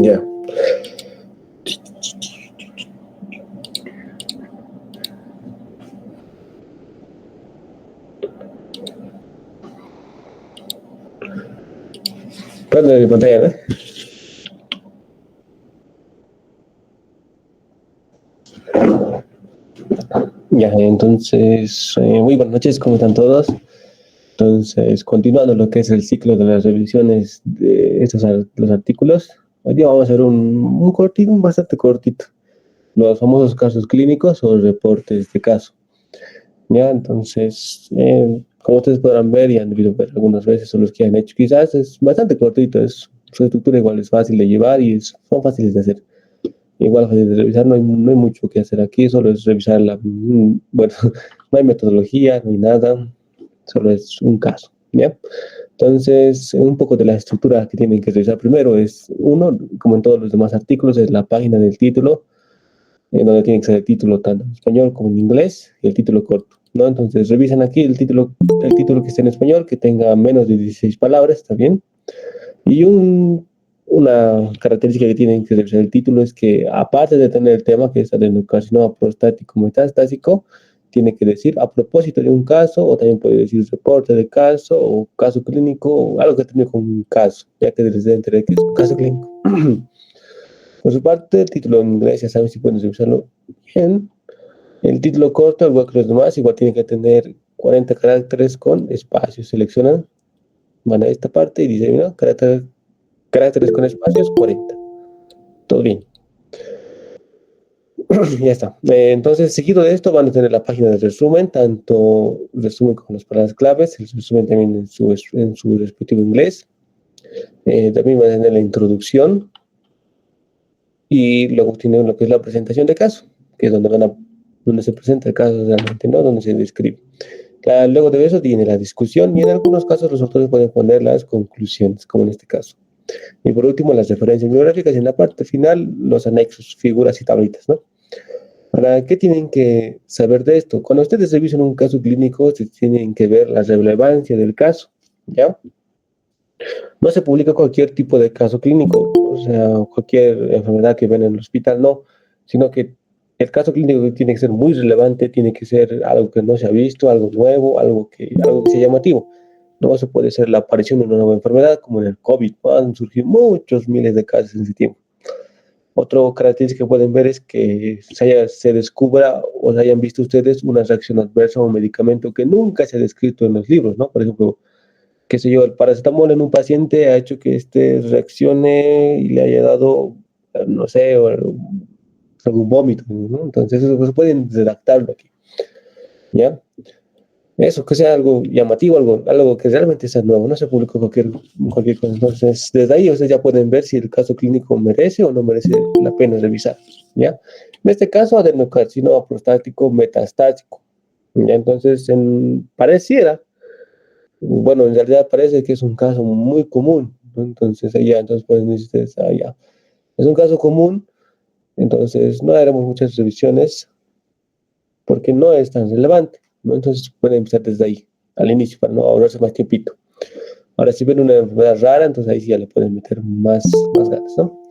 Ya. Prende mi pantalla, ¿no? Ya, entonces, muy buenas noches, ¿cómo están todos? Entonces, continuando lo que es el ciclo de las revisiones de los artículos, hoy día vamos a hacer un cortito, un bastante cortito, los famosos casos clínicos o reportes de caso. Ya, entonces, como ustedes podrán ver y han debido ver algunas veces, son los que han hecho, quizás es bastante cortito, su estructura igual es fácil de llevar y son fáciles de hacer. Igual fácil de revisar, no hay mucho que hacer aquí, solo es revisar bueno, no hay metodología, no hay nada, solo es un caso, ¿ya? Entonces, un poco de la estructura que tienen que revisar primero es, uno, como en todos los demás artículos, es la página del título, en donde tiene que ser el título tanto en español como en inglés y el título corto, ¿no? Entonces, revisan aquí el título que esté en español, que tenga menos de 16 palabras, ¿está bien? Y una característica que tienen que revisar el título es que, aparte de tener el tema que es adenocarcinoma prostático metastásico, tiene que decir a propósito de un caso, o también puede decir reporte de caso, o caso clínico, o algo que tenga con un caso, ya que les debe entender que es un caso clínico. Por su parte, el título en inglés, ya saben si pueden revisarlo bien. El título corto, al igual que los demás, igual tiene que tener 40 caracteres con espacios. Seleccionan, van a esta parte y dicen, ¿no? Caracteres con espacios, 40. Todo bien. Ya está. Entonces, seguido de esto, van a tener la página de resumen, tanto resumen con las palabras claves, el resumen también en su respectivo inglés. También van a tener la introducción y luego tienen lo que es la presentación de caso, que es donde se presenta el caso realmente, ¿no? Donde se describe. Luego de eso viene la discusión y en algunos casos los autores pueden poner las conclusiones, como en este caso. Y por último, las referencias bibliográficas y en la parte final, los anexos, figuras y tablitas, ¿no? ¿Para qué tienen que saber de esto? Cuando ustedes revisan un caso clínico, se tienen que ver la relevancia del caso, ¿ya? No se publica cualquier tipo de caso clínico, o sea, cualquier enfermedad que ven en el hospital, no, sino que el caso clínico tiene que ser muy relevante, tiene que ser algo que no se ha visto, algo nuevo, algo que sea llamativo. No se puede ser la aparición de una nueva enfermedad, como en el COVID, ¿no? Han surgido muchos miles de casos en ese tiempo. Otra característica que pueden ver es que se descubra o se hayan visto ustedes una reacción adversa a un medicamento que nunca se ha descrito en los libros, ¿no? Por ejemplo, qué sé yo, el paracetamol en un paciente ha hecho que este reaccione y le haya dado, no sé, algún vómito, ¿no? Entonces eso pues, pueden redactarlo aquí, ¿ya? Eso, que sea algo llamativo, algo que realmente sea nuevo, no se publicó cualquier cosa. Entonces, desde ahí ustedes ya pueden ver si el caso clínico merece o no merece la pena revisar, ¿ya? En este caso, adenocarcinoma prostático metastático, ¿ya? Entonces, pareciera, bueno, en realidad parece que es un caso muy común, ¿no? Entonces, ya, entonces pueden decir ustedes, ya, es un caso común, entonces no haremos muchas revisiones porque no es tan relevante, ¿no? Entonces pueden empezar desde ahí, al inicio, para no ahorrarse más tiempito. Ahora, si ven una enfermedad rara, entonces ahí sí ya le pueden meter más ganas, ¿no?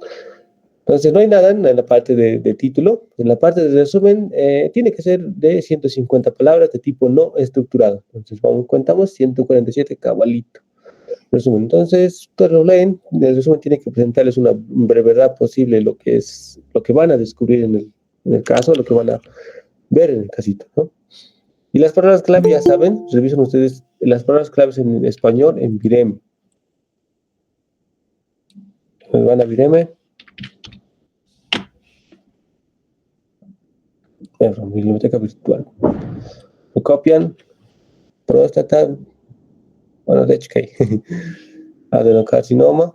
Entonces, no hay nada en la parte de título. En la parte de resumen, tiene que ser de 150 palabras de tipo no estructurado. Entonces, contamos 147 cabalito. Resumen. Entonces, ustedes lo leen. El resumen tiene que presentarles una brevedad posible lo que van a descubrir en el caso, lo que van a ver en el casito, ¿no? Y las palabras clave, ya saben, revisan ustedes las palabras claves en español en Vireme. Van a Vireme, biblioteca virtual. Lo copian, próstata, bueno, de hecho que hay adenocarcinoma,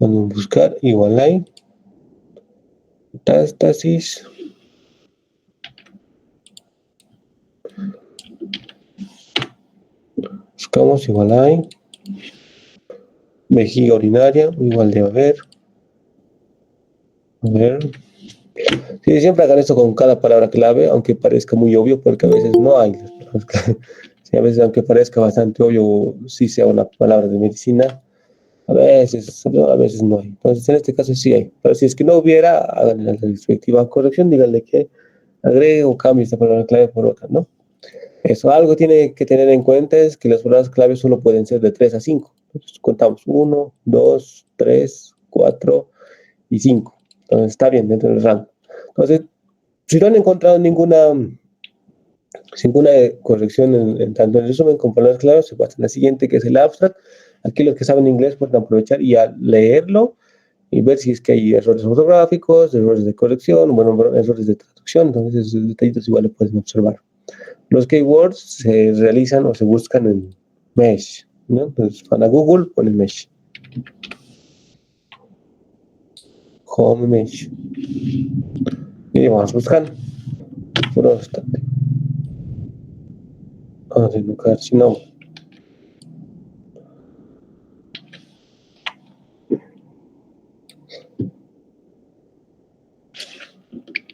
Podemos buscar igual hay. Metástasis. Buscamos igual hay. Vejiga urinaria, igual debe haber. A ver. Sí, siempre hagan esto con cada palabra clave, aunque parezca muy obvio, porque a veces no hay las palabras clave. Sí, a veces, aunque parezca bastante obvio, sí sea una palabra de medicina, a veces no hay. Entonces, en este caso sí hay. Pero si es que no hubiera, hagan la respectiva corrección, díganle que agregue o cambie esta palabra clave por otra, ¿no? Eso, algo tiene que tener en cuenta es que las palabras clave solo pueden ser de 3 a 5. Entonces, contamos 1, 2, 3, 4 y 5. Entonces, está bien dentro del rango. Entonces, si no han encontrado ninguna corrección tanto en el resumen como en palabras claves, se pasa en la siguiente, que es el abstract. Aquí los que saben inglés pueden aprovechar y a leerlo y ver si es que hay errores ortográficos, errores de corrección, bueno, errores de traducción. Entonces, esos detallitos igual lo pueden observar. Los keywords se realizan o se buscan en Mesh, ¿no? Entonces van a Google, ponen Mesh. Home Mesh. Y vamos buscando. Próstata. Adenocarcinoma.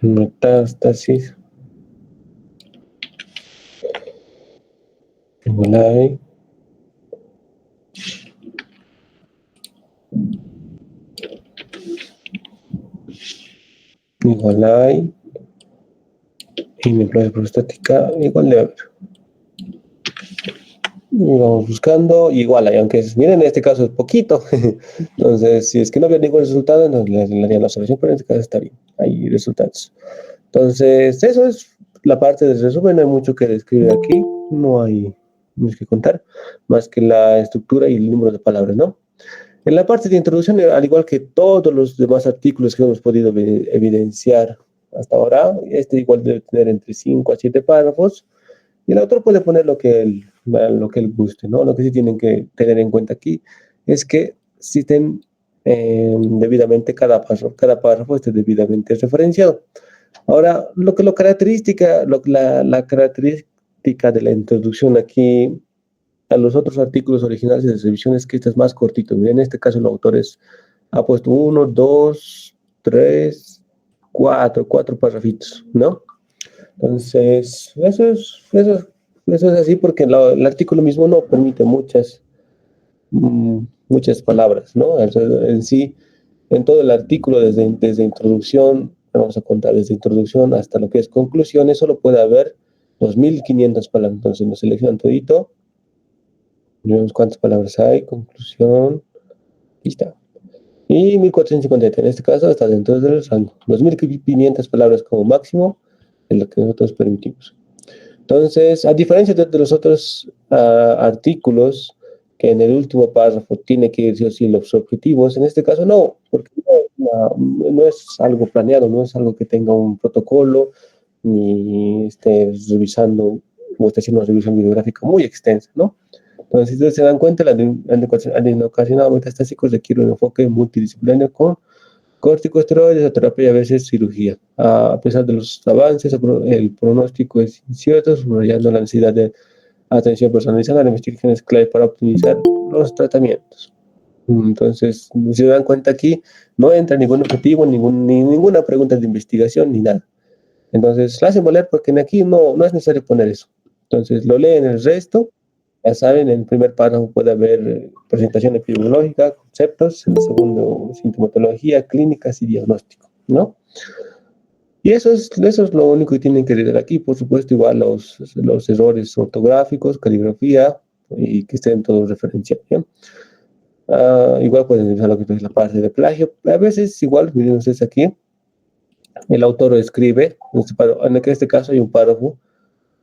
Metástasis. Igual hay. Igual hay. Hemiplegia prostática. Igual debe haber. Y vamos buscando, igual hay, aunque miren, en este caso es poquito. Entonces, si es que no había ningún resultado, entonces le harían la observación, pero en este caso está bien, hay resultados. Entonces, eso es la parte del resumen, no hay mucho que describir aquí, no hay mucho que contar, más que la estructura y el número de palabras, ¿no? En la parte de introducción, al igual que todos los demás artículos que hemos podido evidenciar hasta ahora, este igual debe tener entre 5 a 7 párrafos, y el autor puede poner lo que él guste, ¿no? Lo que sí tienen que tener en cuenta aquí es que citen debidamente cada párrafo esté debidamente referenciado. Ahora, la característica de la introducción aquí a los otros artículos originales de revisión es que este es más cortito. Miren, en este caso el autor ha puesto uno, dos, tres, cuatro párrafitos, ¿no? Entonces, eso es así porque el artículo mismo no permite muchas palabras, ¿no? En sí, en todo el artículo, desde introducción, vamos a contar desde introducción hasta lo que es conclusiones, solo puede haber 2.500 palabras. Entonces, lo seleccionan todito, vemos cuántas palabras hay, conclusión, y está. Y 1.450, en este caso, está dentro del rango. 2.500 palabras como máximo es lo que nosotros permitimos. Entonces, a diferencia de los otros artículos, que en el último párrafo tiene que ir sí o sí los objetivos, en este caso no, porque no es algo planeado, no es algo que tenga un protocolo, ni esté revisando o esté haciendo una revisión bibliográfica muy extensa, ¿no? Entonces, si ustedes se dan cuenta, la adenocarcinoma metastásico requiere un enfoque multidisciplinario con corticosteroides, terapia y a veces cirugía. A pesar de los avances, el pronóstico es incierto, subrayando la necesidad de atención personalizada. La investigación es clave para optimizar los tratamientos. Entonces, si se dan cuenta aquí, no entra ningún objetivo, ni ninguna pregunta de investigación, ni nada. Entonces, la hacen valer porque aquí no es necesario poner eso. Entonces, lo leen el resto. Ya saben, en el primer párrafo puede haber presentación epidemiológica, conceptos, en el segundo, sintomatología, clínicas y diagnóstico, ¿no? Y eso es lo único que tienen que leer aquí. Por supuesto, igual los errores ortográficos, caligrafía, y que estén todos referenciados, ¿ya? Igual pueden revisar lo que es la parte de plagio. A veces, igual, miren ustedes aquí, el autor escribe, en este caso hay un párrafo,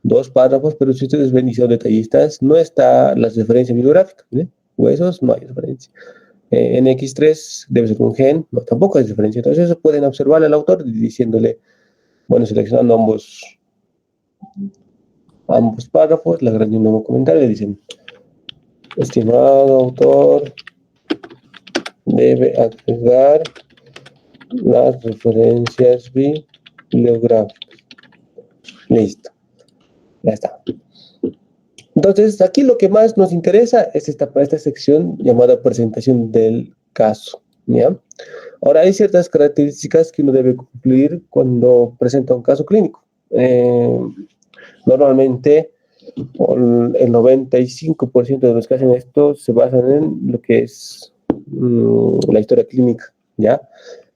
dos párrafos, pero si ustedes ven y son detallistas, no está las referencias bibliográficas, ¿eh? Huesos, no hay referencia. En X3 debe ser un gen, no, tampoco hay referencia. Entonces, eso pueden observar al autor diciéndole, bueno, seleccionando ambos párrafos, le agregan un nuevo comentario, le dicen, estimado autor, debe agregar las referencias bibliográficas. Listo, ya está. Entonces, aquí lo que más nos interesa es esta sección llamada presentación del caso, ¿ya? Ahora, hay ciertas características que uno debe cumplir cuando presenta un caso clínico. Normalmente, el 95% de los que hacen esto se basan en lo que es la historia clínica, ¿ya?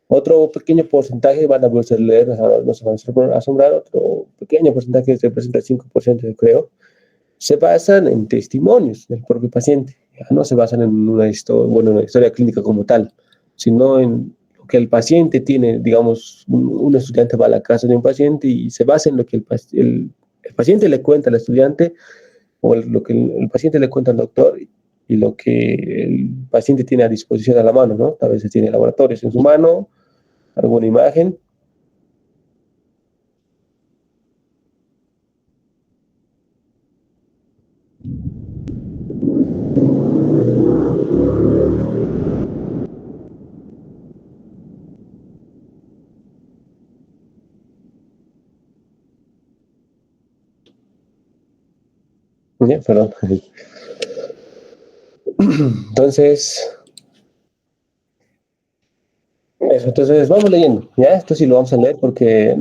Otro pequeño porcentaje van a poder leer, no se van a asombrar, otro pequeño porcentaje, que representa el 5%, yo creo, se basan en testimonios del propio paciente. Ya no se basan en una historia clínica como tal, sino en lo que el paciente tiene. Digamos, un estudiante va a la casa de un paciente y se basa en lo que el paciente le cuenta al estudiante, o lo que el paciente le cuenta al doctor, y lo que el paciente tiene a disposición a la mano, ¿no? A veces tiene laboratorios en su mano, alguna imagen. Perdón. Entonces, entonces vamos leyendo, ¿ya? Esto sí lo vamos a leer porque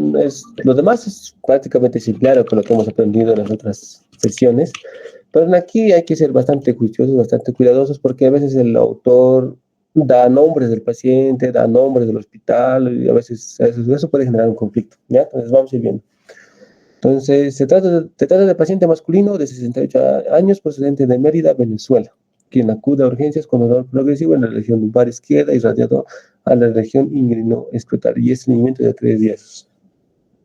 lo demás es prácticamente similar con lo que hemos aprendido en las otras secciones, pero aquí hay que ser bastante juiciosos, bastante cuidadosos, porque a veces el autor da nombres del paciente, da nombres del hospital, y a veces eso puede generar un conflicto, ¿ya? Entonces vamos a ir viendo. Entonces, se trata del paciente masculino de 68 años procedente de Mérida, Venezuela, quien acude a urgencias con dolor progresivo en la región lumbar izquierda, irradiado a la región inguinal y estreñimiento de 3 días.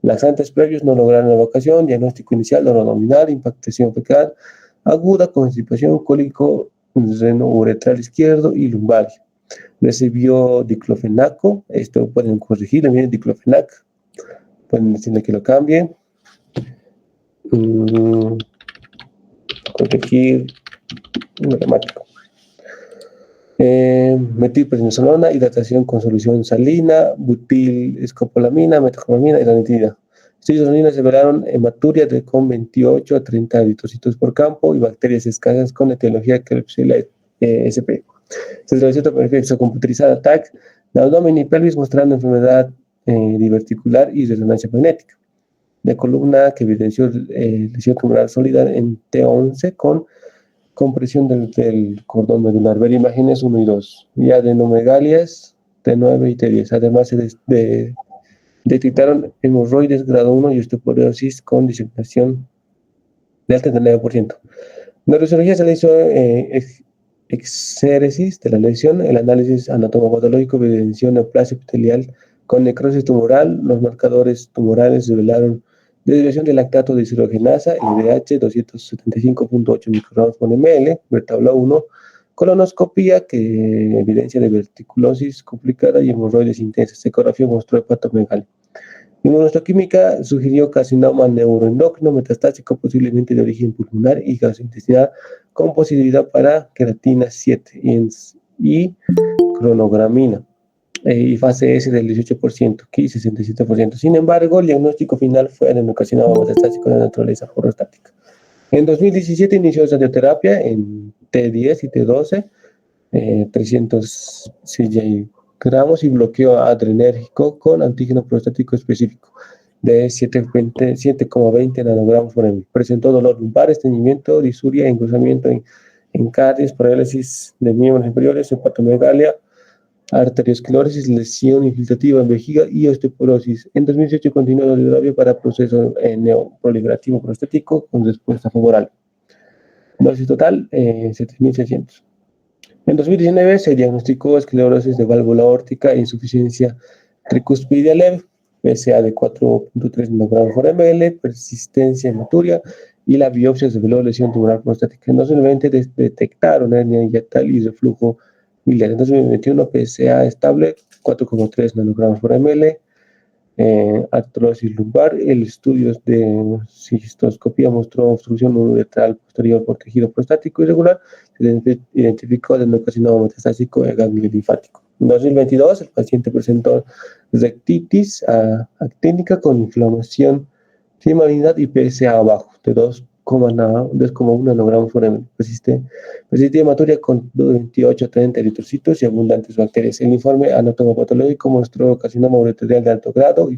Laxantes previos no lograron la evacuación, diagnóstico inicial oroabdominal, impactación fecal aguda, constipación, cólico renouretral izquierdo y lumbar. Recibió diclofenaco, esto pueden corregirle, miren, diclofenac, pueden decirle que lo cambie. Corregir gramático. Metilprednisolona, hidratación con solución salina, butilescopolamina, metoclopramina y ranitidina. Estudios de orina revelaron hematuria con 28 a 30 eritrocitos por campo y bacterias escasas con etiología Klebsiella sp. Se realizó otra perfecta computerizada TAC de abdomen y pelvis mostrando enfermedad diverticular y resonancia magnética. De columna que evidenció lesión tumoral sólida en T11 con compresión del cordón medular. Ver imágenes 1 y 2. Y adenomegalias T9 y T10. Además, se detectaron hemorroides grado 1 y osteoporosis con diseminación de alta del 9%. La neurocirugía se le hizo exéresis de la lesión. El análisis anatomopatológico evidenció neoplasia epitelial con necrosis tumoral. Los marcadores tumorales revelaron desviación del lactato de deshidrogenasa, LDH 275.8 microgramos por ml, tabla 1, colonoscopía que evidencia de verticulosis complicada y hemorroides intensas. Ecografía mostró hepatomegalia. Inmunohistoquímica sugirió carcinoma neuroendocrino metastásico, posiblemente de origen pulmonar y gastrointestinal, con posibilidad para queratina 7 y cronogramina. Y fase S del 18%, aquí 67%. Sin embargo, el diagnóstico final fue adenocarcinoma metastásico de naturaleza orostática. En 2017 inició radioterapia en T10 y T12, 300 gramos, y bloqueo adrenérgico con antígeno prostático específico de 7,20 nanogramos por ml. Presentó dolor lumbar, estreñimiento, disuria, engrosamiento en cardios, parálisis de miembros inferiores, hepatomegalia, arteriosclerosis, lesión infiltrativa en vejiga y osteoporosis. En 2018 continuó la radioterapia para proceso neoproliferativo prostático con respuesta favorable. Dosis total, 7.600. En 2019 se diagnosticó esclerosis de válvula aórtica e insuficiencia tricuspidia leve, PSA de 4.3 nanogramos por ml, persistencia hematuria, y la biopsia reveló lesión tumoral prostática. En 2020 detectaron hernia hiatal y reflujo biliar. En 2021 PSA estable, 4,3 nanogramos por ml, artrosis lumbar. El estudio de cistoscopía mostró obstrucción uretral posterior por tejido prostático irregular. Se identificó adenocarcinoma metastásico de ganglio linfático. En 2022, el paciente presentó rectitis actínica con inflamación de malignidad y PSA abajo de 2,1 nanogramos por ml. Persiste hematuria con 28 a 30 eritrocitos y abundantes bacterias. El informe anatomopatológico mostró carcinoma ureterial de alto grado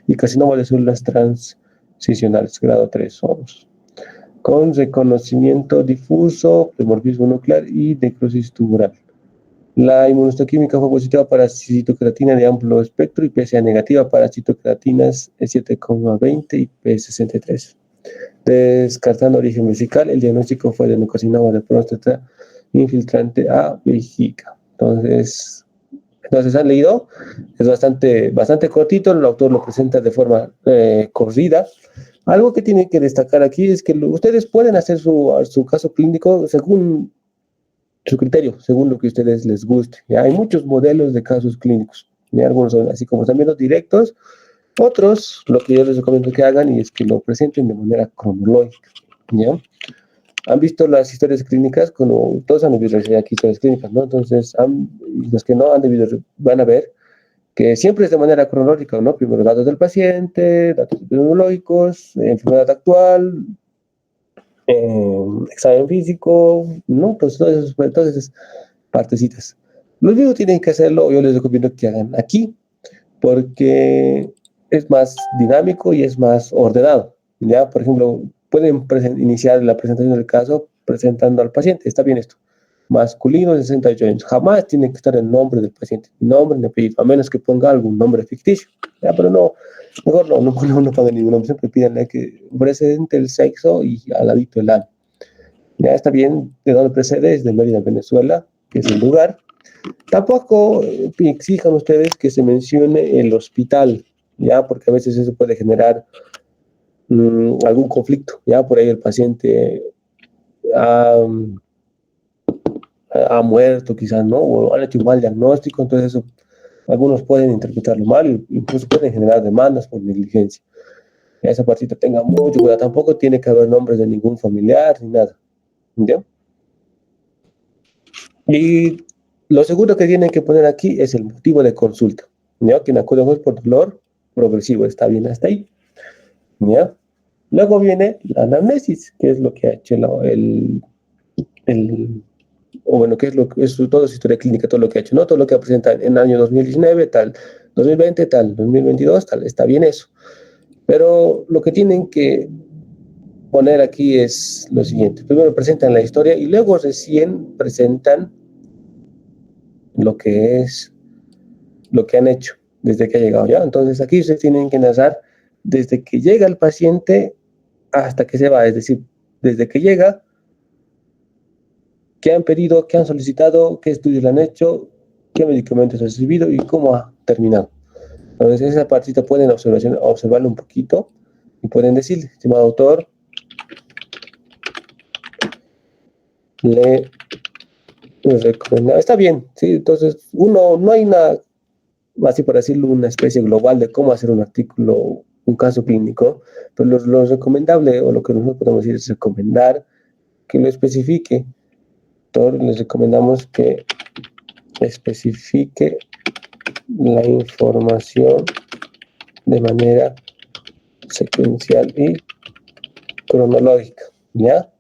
y carcinoma de células transicionales, grado 3, con reconocimiento difuso, plemorfismo nuclear y necrosis tumoral. La inmunohistoquímica fue positiva para citocreatina de amplio espectro y PSA negativa para citocreatinas 7,20 y P63. Descartando origen vesical, el diagnóstico fue de adenocarcinoma de próstata infiltrante a vejiga. Entonces han leído, es bastante cortito, el autor lo presenta de forma corrida. Algo que tienen que destacar aquí es que ustedes pueden hacer su caso clínico según su criterio, según lo que a ustedes les guste. ¿Ya? Hay muchos modelos de casos clínicos, ¿ya? Algunos son así como también los directos, otros, lo que yo les recomiendo que hagan y es que lo presenten de manera cronológica, ¿ya? Han visto las historias clínicas, como todos han debido recibir aquí historias clínicas, ¿no? Entonces, los que no han debido, van a ver que siempre es de manera cronológica, ¿no? Primero datos del paciente, datos epidemiológicos, enfermedad actual, examen físico, ¿no? Pues todas esas partecitas. Los mismos tienen que hacerlo, yo les recomiendo que hagan aquí, porque es más dinámico y es más ordenado, ¿ya? Por ejemplo, pueden iniciar la presentación del caso presentando al paciente, está bien esto, masculino de 68 años, jamás tiene que estar el nombre del paciente, nombre ni apellido, a menos que ponga algún nombre ficticio, ¿ya? Pero no, mejor no ponga ningún nombre, siempre pídanle que presente el sexo y al ladito el año. Ya está bien, de dónde procede, es de Mérida, Venezuela, que es el lugar. Tampoco exijan ustedes que se mencione el hospital, ya, porque a veces eso puede generar algún conflicto, ya, por ahí el paciente ha muerto quizás, ¿no? O han hecho un mal diagnóstico, entonces eso, algunos pueden interpretarlo mal, incluso pueden generar demandas por negligencia. Esa partita tenga mucho cuidado, tampoco tiene que haber nombres de ningún familiar ni nada, ¿ya? Y lo segundo que tienen que poner aquí es el motivo de consulta, ¿ya? Quien acude a por dolor progresivo, está bien hasta ahí, ¿ya? Luego viene la anamnesis, que es lo que ha hecho o bueno, que es toda su historia clínica, todo lo que ha hecho, ¿no? Todo lo que ha presentado en el año 2019, tal, 2020, tal, 2022, tal, está bien eso. Pero lo que tienen que poner aquí es lo siguiente. Primero presentan la historia y luego recién presentan lo que han hecho desde que ha llegado, ¿ya? Entonces aquí ustedes tienen que narrar desde que llega el paciente hasta que se va, es decir, desde que llega, qué han pedido, qué han solicitado, qué estudios le han hecho, qué medicamentos han recibido y cómo ha terminado. Entonces esa partita pueden observarlo un poquito y pueden decirle, estimado autor, le recomendaba, está bien, ¿sí? Entonces no hay una, así por decirlo, una especie global de cómo hacer un artículo, un caso clínico, pero lo recomendable o lo que nosotros podemos decir es recomendar que lo especifique. Entonces les recomendamos que especifique la información de manera secuencial y cronológica, ¿ya?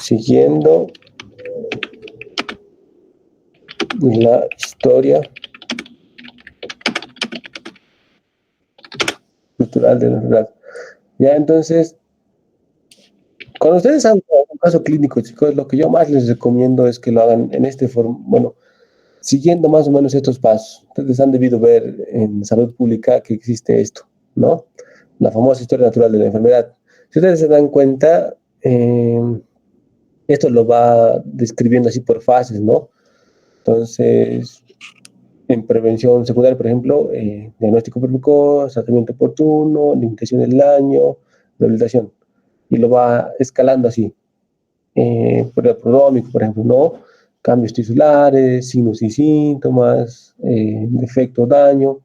Siguiendo la historia cultural de la ciudad. Ya, entonces, cuando ustedes hagan un caso clínico, chicos, lo que yo más les recomiendo es que lo hagan en este formato, bueno, siguiendo más o menos estos pasos. Ustedes han debido ver en salud pública que existe esto, ¿no? La famosa historia natural de la enfermedad. Si ustedes se dan cuenta, esto lo va describiendo así por fases, ¿no? Entonces, en prevención secundaria, por ejemplo, diagnóstico precoz, tratamiento oportuno, limitación del daño, rehabilitación. Y lo va escalando así. Por el pronómico, por ejemplo, ¿no? Cambios tisulares, signos y síntomas, defecto, daño.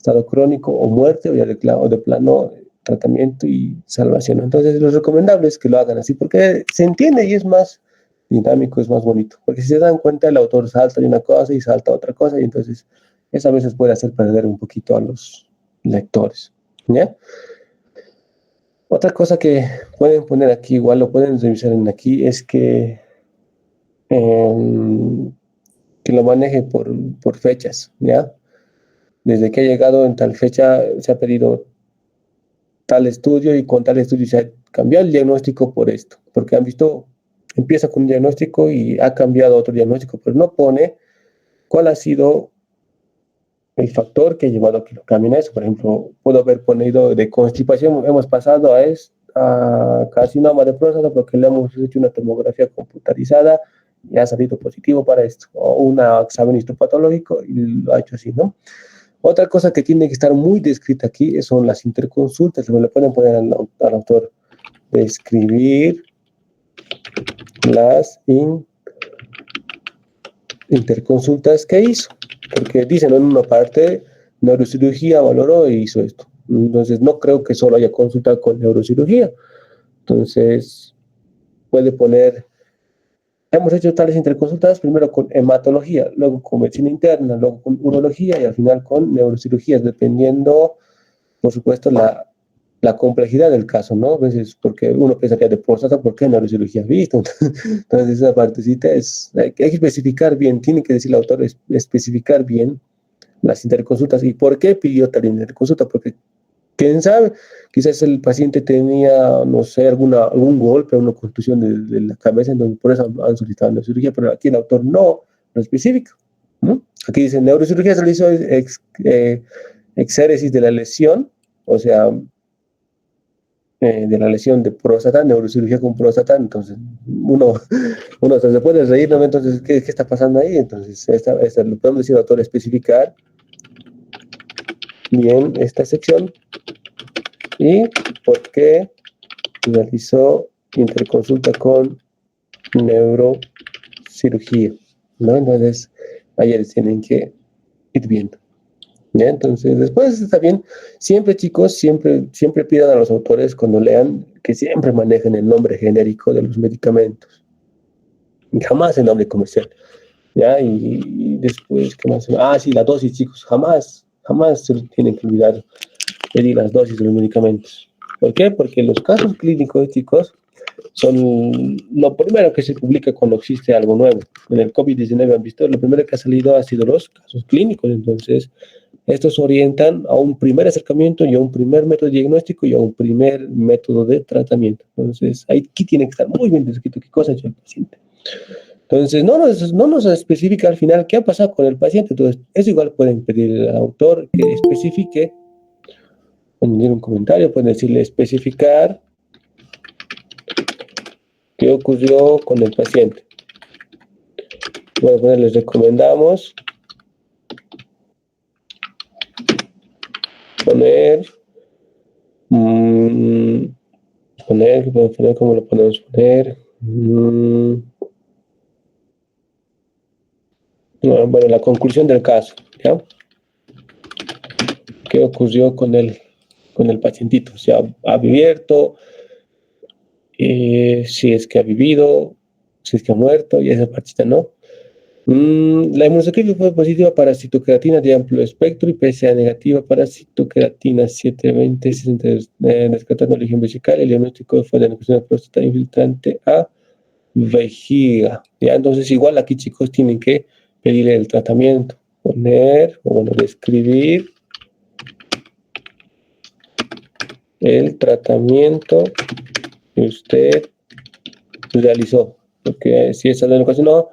estado crónico o muerte, o ya de plano tratamiento y salvación. Entonces, lo recomendable es que lo hagan así, porque se entiende y es más dinámico, es más bonito. Porque si se dan cuenta, el autor salta de una cosa y salta a otra cosa, y entonces eso a veces puede hacer perder un poquito a los lectores. ¿Ya? Otra cosa que pueden poner aquí, igual lo pueden revisar en aquí, es que lo maneje por fechas, ¿ya? Desde que ha llegado en tal fecha se ha pedido tal estudio y con tal estudio se ha cambiado el diagnóstico por esto, porque han visto, empieza con un diagnóstico y ha cambiado otro diagnóstico, pero no pone cuál ha sido el factor que ha llevado a que lo cambien a eso. Por ejemplo, puedo haber ponido de constipación, hemos pasado a carcinoma de próstata porque le hemos hecho una tomografía computarizada y ha salido positivo para esto, o un examen histopatológico y lo ha hecho así, ¿no? Otra cosa que tiene que estar muy descrita aquí son las interconsultas. Le pueden poner al autor describir las interconsultas que hizo. Porque dicen en una parte, neurocirugía valoró e hizo esto. Entonces, no creo que solo haya consulta con neurocirugía. Entonces, puede poner, hemos hecho tales interconsultas, primero con hematología, luego con medicina interna, luego con urología y al final con neurocirugías, dependiendo, por supuesto, la complejidad del caso, ¿no? A veces, porque uno piensa que de próstata, ¿por qué neurocirugía has visto? Entonces, esa partecita hay que especificar bien, tiene que decir el autor, especificar bien las interconsultas y por qué pidió tal interconsulta, porque quién sabe, quizás el paciente tenía, no sé, algún golpe, una contusión de la cabeza, entonces por eso han solicitado la cirugía, pero aquí el autor no especifica, ¿no? Aquí dice, neurocirugía se realizó exéresis de la lesión, o sea, de la lesión de próstata, neurocirugía con próstata, entonces uno se puede reír, ¿no? Entonces, ¿qué está pasando ahí? Entonces, lo podemos decir, autor, especificar bien esta sección y por qué realizó interconsulta con neurocirugía, ¿no? Entonces, ayer tienen que ir viendo. ¿Ya? Entonces, después está bien. Siempre, chicos, siempre pidan a los autores cuando lean que siempre manejen el nombre genérico de los medicamentos. Y jamás el nombre comercial. ¿Ya? Y después, ¿qué más? Ah, sí, la dosis, chicos. Jamás se tienen que olvidar pedir las dosis de los medicamentos. ¿Por qué? Porque los casos clínicos, chicos, son lo primero que se publica cuando existe algo nuevo. En el COVID-19 han visto, lo primero que ha salido ha sido los casos clínicos. Entonces, estos orientan a un primer acercamiento y a un primer método diagnóstico y a un primer método de tratamiento. Entonces, aquí tiene que estar muy bien descrito qué cosa ha hecho el paciente. Entonces, no nos especifica al final qué ha pasado con el paciente. Entonces, eso igual pueden pedir al autor que especifique, añadir un comentario, pueden decirle especificar qué ocurrió con el paciente. Bueno, les recomendamos poner, ¿cómo lo podemos poner? Bueno, la conclusión del caso, ¿ya? ¿Qué ocurrió con el pacientito? ¿Se ha abierto? Si es que ha vivido, si es que ha muerto, y esa partita, ¿no? La inmunohistoquímica fue positiva para citocreatina de amplio espectro y PSA negativa para citocreatina 720, descartando la legión vesical. El diagnóstico fue de la de próstata infiltrante a vejiga. ¿Ya? Entonces, igual aquí, chicos, tienen que pedir el tratamiento, describir el tratamiento que usted realizó. Porque si esa es la educación, no.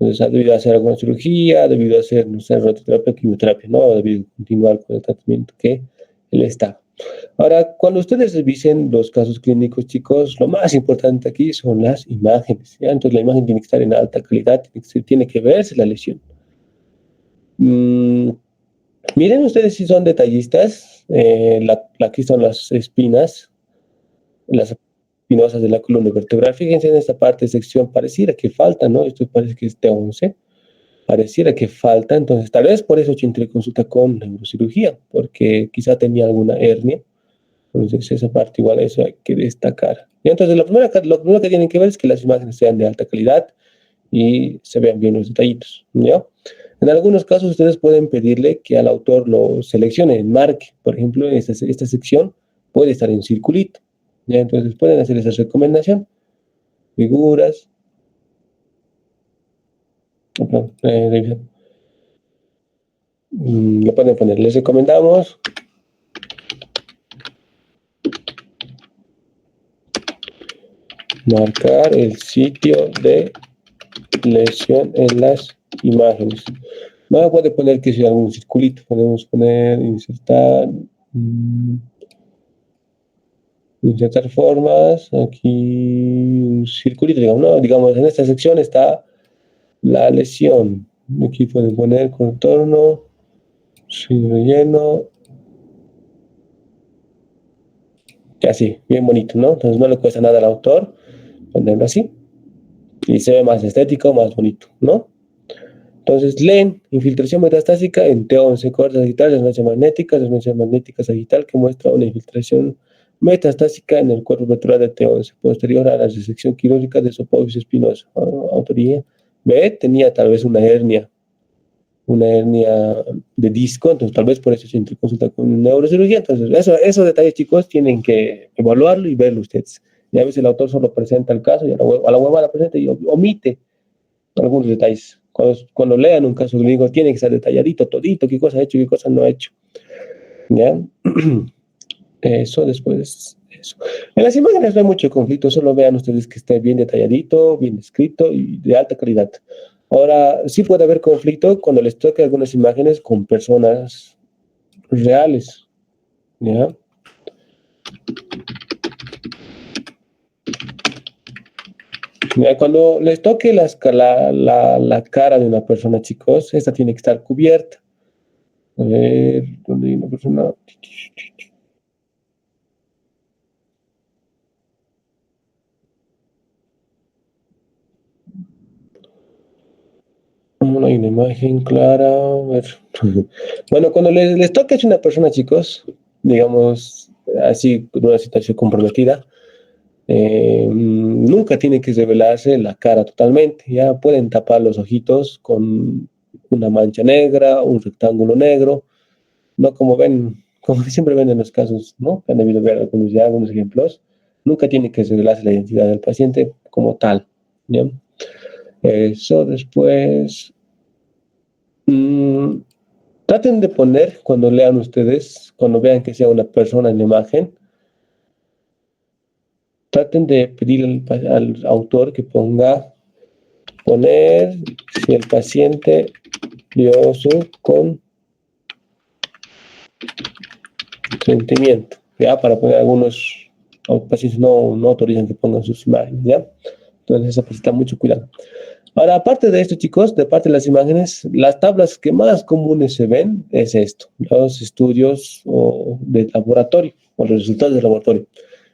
Entonces, ha debido hacer alguna cirugía, ha debido hacer, no sé, radioterapia, quimioterapia, ¿no? Ha debido continuar con el tratamiento que él está. Ahora, cuando ustedes revisen los casos clínicos, chicos, lo más importante aquí son las imágenes, ¿ya? Entonces, la imagen tiene que estar en alta calidad, tiene que verse la lesión. Miren ustedes si son detallistas, aquí son las espinas, las espinosas de la columna vertebral. Fíjense en esta parte, sección pareciera que falta, ¿no? Esto parece que es T11. pareciera que falta, entonces tal vez por eso Chintre consulta con neurocirugía, porque quizá tenía alguna hernia. Entonces esa parte igual eso hay que destacar. Y entonces lo primero que tienen que ver es que las imágenes sean de alta calidad y se vean bien los detallitos, ¿ya? En algunos casos ustedes pueden pedirle que al autor lo seleccione, enmarque. Por ejemplo, esta sección puede estar en circulito, ¿ya? Entonces pueden hacer esa recomendación. Figuras. No, le pueden poner, les recomendamos marcar el sitio de lesión en las imágenes. No puede poner que sea algún circulito, podemos poner insertar formas, aquí un circulito, digamos, ¿no? Digamos, en esta sección está la lesión. Aquí pueden poner contorno, sin relleno, y así, bien bonito, ¿no? Entonces no le cuesta nada al autor ponerlo así y se ve más estético, más bonito, ¿no? Entonces leen infiltración metastásica en T11, cortes sagital, resonancia magnética sagital que muestra una infiltración metastásica en el cuerpo vertebral de T11, posterior a la resección quirúrgica de su apófisis espinoso. Autoría B, tenía tal vez una hernia de disco, entonces tal vez por eso se consulta con neurocirugía. Entonces, esos detalles, chicos, tienen que evaluarlo y verlo ustedes. Y a veces el autor solo presenta el caso y a la hueva la presenta y omite algunos detalles. Cuando lean un caso clínico, tiene que estar detalladito, todito, qué cosa ha hecho, qué cosa no ha hecho. ¿Ya? Eso después. Eso. En las imágenes no hay mucho conflicto, solo vean ustedes que esté bien detalladito, bien escrito y de alta calidad. Ahora, sí puede haber conflicto cuando les toque algunas imágenes con personas reales, ¿ya? Cuando les toque la cara de una persona, chicos, esta tiene que estar cubierta. A ver, ¿dónde hay una persona? No hay una imagen clara. A ver. Bueno, cuando les toque a una persona, chicos, digamos, así, con una situación comprometida, nunca tiene que revelarse la cara totalmente. Ya pueden tapar los ojitos con una mancha negra, un rectángulo negro, no como ven, como siempre ven en los casos, ¿no? Que han debido ver algunos ejemplos. Nunca tiene que revelarse la identidad del paciente como tal. ¿Ya? Eso después. Mm, Traten de poner, cuando lean ustedes, cuando vean que sea una persona en la imagen, traten de pedir al autor que poner si el paciente dio su consentimiento, ¿ya? Para poner algunos pacientes no autorizan que pongan sus imágenes, ¿ya? Entonces eso necesita mucho cuidado. Ahora, aparte de esto, chicos, de parte de las imágenes, las tablas que más comunes se ven es esto, los estudios de laboratorio o los resultados de laboratorio.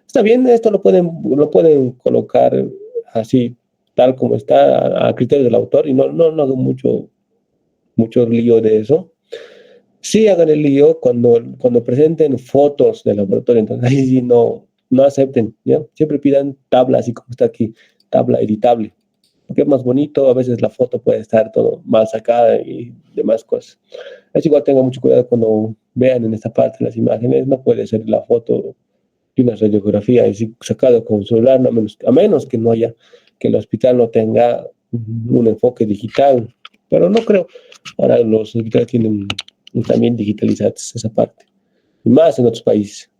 Está bien, esto lo pueden colocar así, tal como está, a criterio del autor, y no hago mucho lío de eso. Sí hagan el lío cuando presenten fotos del laboratorio, entonces ahí sí no acepten, ¿ya? Siempre pidan tabla, así como está aquí, tabla editable, porque es más bonito, a veces la foto puede estar todo mal sacada y demás cosas. Es igual, tengan mucho cuidado cuando vean en esta parte las imágenes, no puede ser la foto de una radiografía, es decir, sacado con celular, no, a menos que no haya, que el hospital no tenga un enfoque digital, pero no creo. Ahora los hospitales tienen también digitalizadas esa parte, y más en otros países,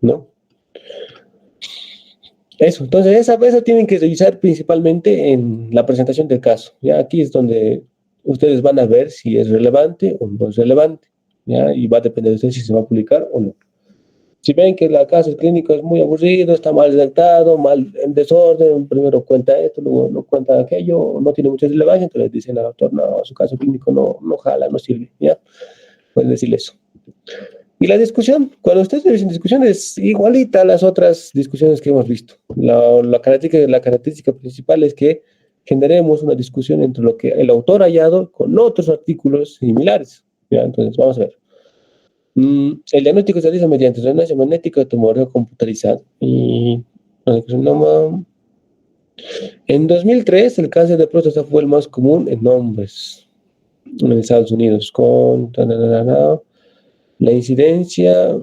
¿no? Eso, entonces esa tienen que revisar principalmente en la presentación del caso. Ya aquí es donde ustedes van a ver si es relevante o no es relevante, ¿ya? Y va a depender de ustedes si se va a publicar o no. Si ven que el caso clínico es muy aburrido, está mal redactado, mal en desorden, primero cuenta esto, luego no cuenta aquello, no tiene mucha relevancia, entonces dicen al autor, no, su caso clínico no jala, no sirve, ¿ya? Pueden decirle eso. Y la discusión, cuando ustedes dicen discusión, es igualita a las otras discusiones que hemos visto. La característica principal es que generemos una discusión entre lo que el autor ha hallado con otros artículos similares. ¿Ya? Entonces, vamos a ver. El diagnóstico se realiza mediante resonancia magnética o tomografía computarizada. Y en 2003, el cáncer de próstata fue el más común en hombres en Estados Unidos, con la incidencia.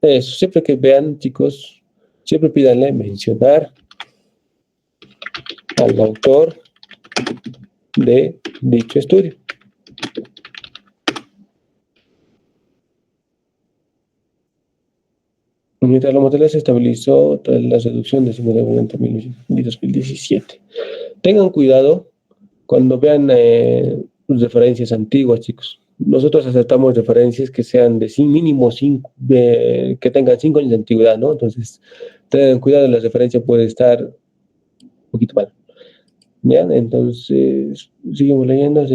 Eso, siempre que vean, chicos, siempre pídanle mencionar al autor de dicho estudio. Mientras la mortalidad se estabilizó tras la reducción de 50% en 2017. Tengan cuidado cuando vean referencias antiguas, chicos. Nosotros aceptamos referencias que sean de mínimo 5, que tengan 5 años de antigüedad, ¿no? Entonces, tengan cuidado, la referencia puede estar un poquito mal. ¿Ya? Entonces, seguimos leyendo.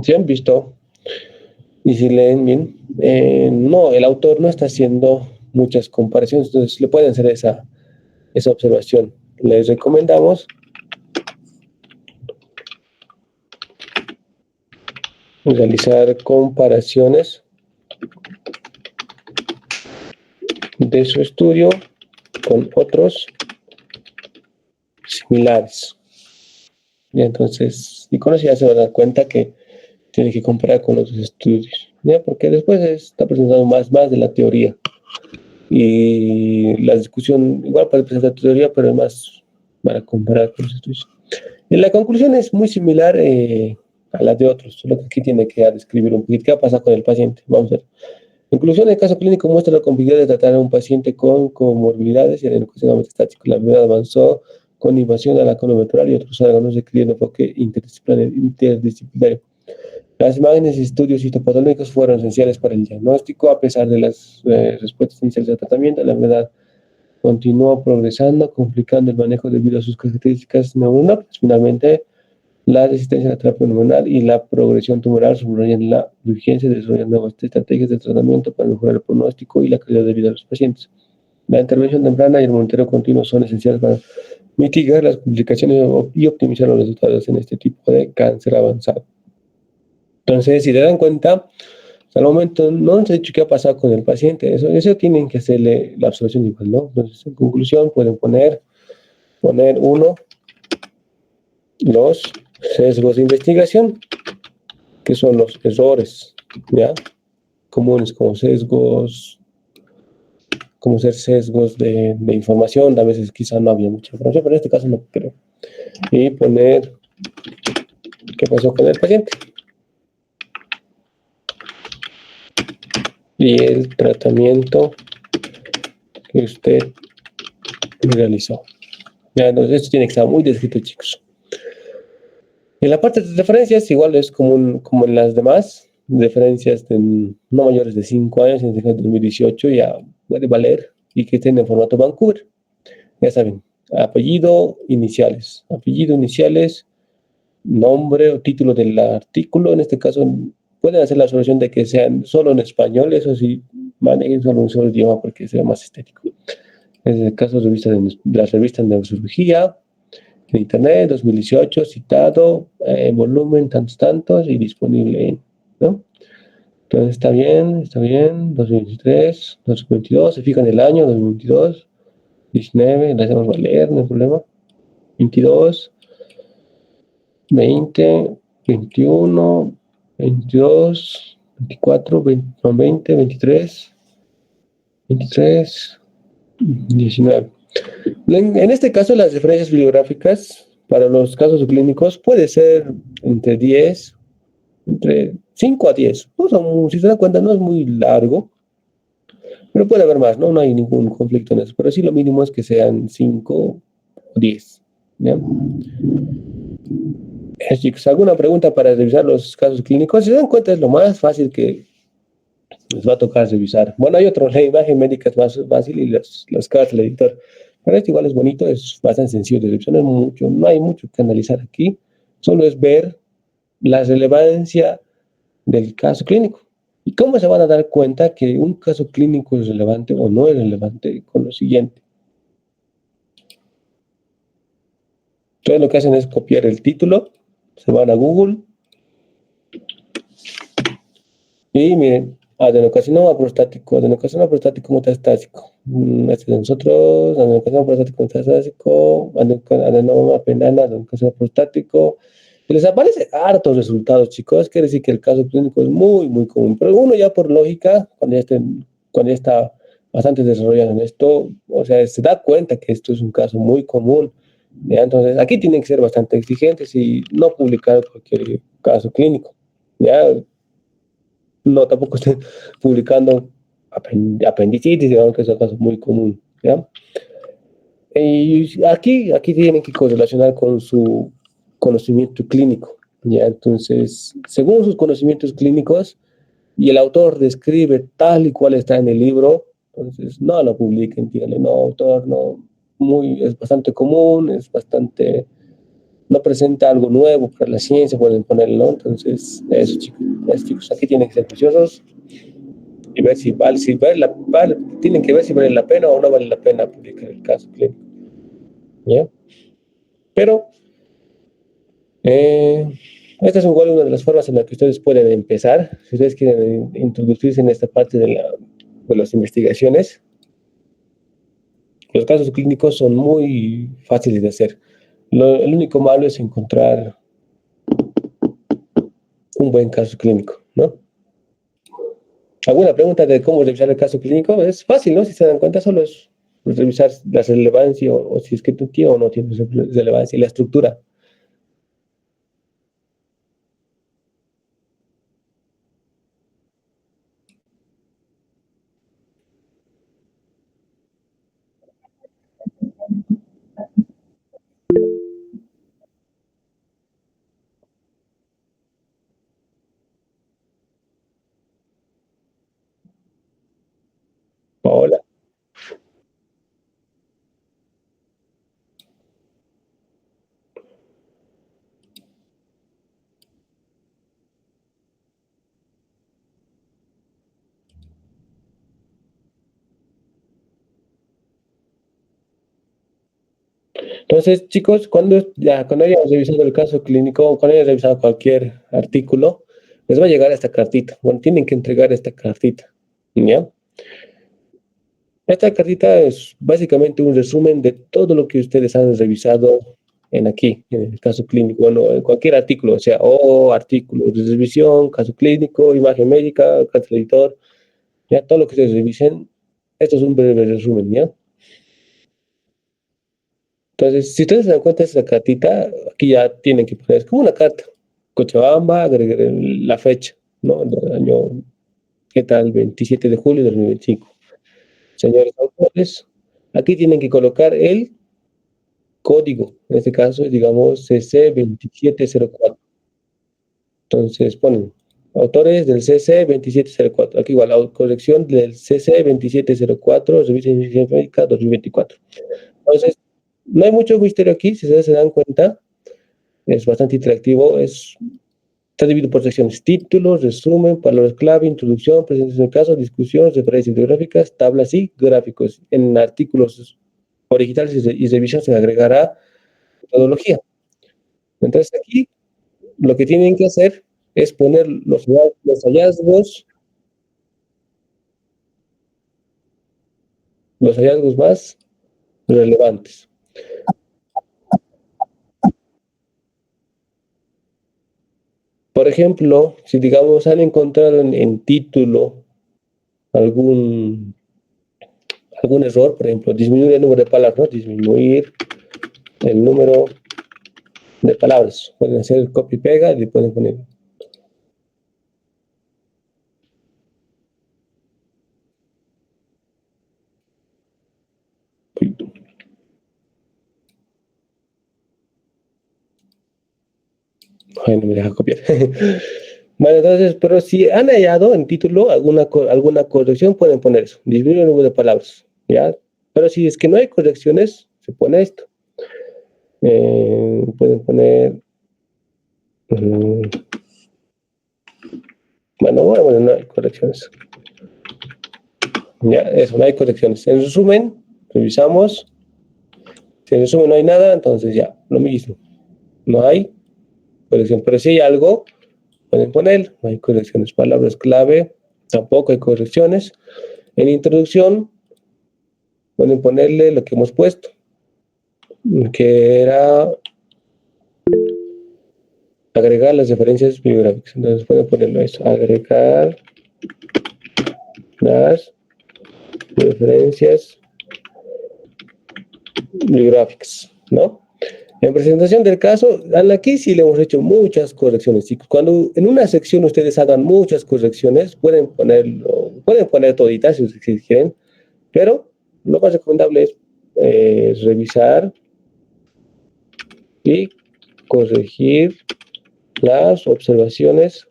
¿Se han visto? Y si leen bien, no, el autor no está haciendo muchas comparaciones, entonces le pueden hacer esa observación. Les recomendamos realizar comparaciones de su estudio con otros similares. Y entonces, y con eso ya se van a dar cuenta que tiene que comparar con otros estudios, ¿ya? Porque después está presentando más de la teoría. Y la discusión igual puede presentar teoría, pero es más para comparar con los estudios. Y la conclusión es muy similar a la de otros, solo que aquí tiene que describir un poquito qué ha pasado con el paciente. Vamos a ver. En conclusión, el caso clínico muestra la complejidad de tratar a un paciente con comorbilidades y el encuestamiento metastático. La enfermedad avanzó con invasión a la columna vertebral y otros órganos requiriendo enfoque interdisciplinario. Las imágenes y estudios histopatológicos fueron esenciales para el diagnóstico. A pesar de las respuestas iniciales de tratamiento, la enfermedad continuó progresando, complicando el manejo debido a sus características neuronales. Finalmente, la resistencia a la terapia hormonal y la progresión tumoral subrayan la urgencia de desarrollar nuevas estrategias de tratamiento para mejorar el pronóstico y la calidad de vida de los pacientes. La intervención temprana y el monitoreo continuo son esenciales para mitigar las complicaciones y optimizar los resultados en este tipo de cáncer avanzado. Entonces, si te dan cuenta, hasta el momento no se ha dicho qué ha pasado con el paciente. Eso tienen que hacerle la observación igual, ¿no? Entonces, en conclusión, pueden poner uno, los sesgos de investigación, que son los errores, ¿ya? Comunes como sesgos, como ser sesgos de información. A veces quizá no había mucha información, pero en este caso no creo. Y poner qué pasó con el paciente. Y el tratamiento que usted realizó. Ya, entonces esto tiene que estar muy descrito, chicos. En la parte de referencias, igual es como en las demás, referencias de no mayores de 5 años, en este caso 2018, ya puede valer, y que estén en formato Vancouver. Ya saben, apellido, iniciales, nombre o título del artículo. En este caso, pueden hacer la solución de que sean solo en español, eso sí, manejen solo un solo idioma porque sea más estético. En el caso de las revistas de neurocirugía, en internet, 2018, citado, volumen, tantos, y disponible, ¿no? Entonces está bien, 2023, 2022, se fijan el año, 2022, 19, le hacemos valer, no hay problema, 22, 20, 21, 22, 24, 20, 23, 19. En este caso, las referencias bibliográficas para los casos clínicos puede ser entre 5 a 10. No son, si se dan cuenta, no es muy largo, pero puede haber más, ¿no? No hay ningún conflicto en eso. Pero sí lo mínimo es que sean 5 o 10. ¿Ya? Chicos, ¿alguna pregunta para revisar los casos clínicos? Si se dan cuenta, es lo más fácil que les va a tocar revisar. Bueno, hay otro, la imagen médica es más fácil y las cartas del editor. Pero este igual es bonito, es bastante sencillo de revisar, no hay mucho que analizar aquí. Solo es ver la relevancia del caso clínico. ¿Y cómo se van a dar cuenta que un caso clínico es relevante o no es relevante? Con lo siguiente. Entonces lo que hacen es copiar el título, se van a Google y miren, adenocarcinoma prostático, adenocarcinoma prostático metastásico. Este de nosotros, adenocarcinoma prostático metastásico, adenoma penana, adenocarcinoma prostático. Y les aparece hartos resultados, chicos. Quiere decir que el caso clínico es muy, muy común. Pero uno ya por lógica, cuando ya está bastante desarrollado en esto, o sea, se da cuenta que esto es un caso muy común. ¿Ya? Entonces, aquí tienen que ser bastante exigentes y no publicar cualquier caso clínico. ¿Ya? No, tampoco estén publicando apendicitis, digamos que es un caso muy común. ¿Ya? Y aquí tienen que correlacionar con su conocimiento clínico. ¿Ya? Entonces, según sus conocimientos clínicos, y el autor describe tal y cual está en el libro, entonces no lo publiquen, díganle, no, autor, no, es bastante común, es bastante, no presenta algo nuevo para la ciencia, pueden ponerlo, ¿no? Entonces, eso, chicos, aquí tienen que ser juiciosos y ver tienen que ver si vale la pena o no vale la pena publicar el caso clínico, ¿ya? Pero, eh, esta es igual una de las formas en las que ustedes pueden empezar, si ustedes quieren introducirse en esta parte de las investigaciones. Los casos clínicos son muy fáciles de hacer. El único malo es encontrar un buen caso clínico, ¿no? ¿Alguna pregunta de cómo revisar el caso clínico? Es fácil, ¿no? Si se dan cuenta, solo es revisar la relevancia o si es que tú tienes o no tienes relevancia y la estructura. Hola. Entonces, chicos, cuando hayamos revisado el caso clínico o cuando hayamos revisado cualquier artículo, les va a llegar esta cartita. Bueno, tienen que entregar esta cartita. ¿Ya? Esta cartita es básicamente un resumen de todo lo que ustedes han revisado en el caso clínico, bueno, en cualquier artículo, o sea, o artículo de revisión, caso clínico, imagen médica, caso editor, ya todo lo que ustedes revisen, esto es un breve resumen, ¿ya? Entonces, si ustedes se dan cuenta de esta cartita, aquí ya tienen que poner, es como una carta, Cochabamba, agregar la fecha, ¿no? Del año, ¿qué tal? 27 de julio de 2025. Señores autores, aquí tienen que colocar el código, en este caso, digamos, CC2704. Entonces ponen autores del CC2704. Aquí igual, la corrección del CC2704, revista de Ciencia Médica 2024. Entonces, no hay mucho misterio aquí, si ustedes se dan cuenta, es bastante interactivo, está dividido por secciones: títulos, resumen, palabras clave, introducción, presentación de caso, discusión, referencias bibliográficas, tablas y gráficos. En artículos originales y revisión se agregará metodología. Entonces aquí lo que tienen que hacer es poner los hallazgos más relevantes. Por ejemplo, si digamos han encontrado en título algún, algún error, por ejemplo, disminuir el número de palabras, ¿no? Disminuir el número de palabras. Pueden hacer copy y pega y pueden poner. Ay, no me deja copiar. Bueno, entonces, pero si han hallado en título alguna corrección, pueden poner eso, disminuir el número de palabras, ¿ya? Pero si es que no hay correcciones, se pone esto. Pueden poner, mm, Bueno, no hay correcciones. Ya, eso, no hay correcciones. En resumen, revisamos. Si en resumen no hay nada, entonces ya, lo mismo. No hay corrección. Pero si hay algo, pueden poner, no hay correcciones. Palabras clave, tampoco hay correcciones. En introducción, pueden ponerle lo que hemos puesto, que era agregar las referencias bibliográficas. Entonces pueden ponerlo eso, agregar las referencias bibliográficas, ¿no? En presentación del caso, aquí sí le hemos hecho muchas correcciones, chicos. Cuando en una sección ustedes hagan muchas correcciones, pueden poner toditas si quieren, pero lo más recomendable es revisar y corregir las observaciones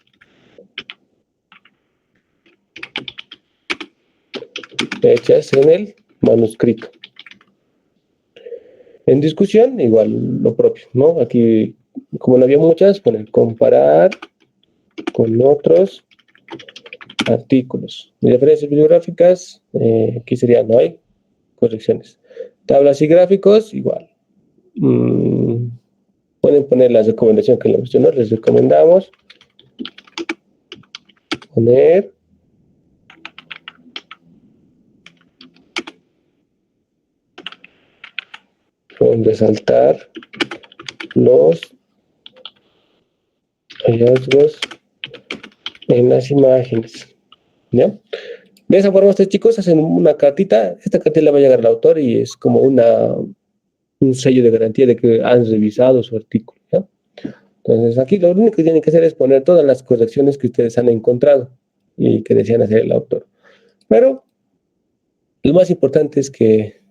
hechas en el manuscrito. En discusión, igual lo propio, ¿no? Aquí, como no había muchas, poner comparar con otros artículos. Referencias bibliográficas, aquí sería no hay correcciones. Tablas y gráficos, igual. Pueden poner la recomendación que le mencionó, les recomendamos poner resaltar los hallazgos en las imágenes. ¿Ya? De esa forma, ustedes chicos hacen una cartita. Esta cartita la va a llegar al autor y es como un sello de garantía de que han revisado su artículo. ¿Ya? Entonces, aquí lo único que tienen que hacer es poner todas las correcciones que ustedes han encontrado y que desean hacer el autor. Pero lo más importante es que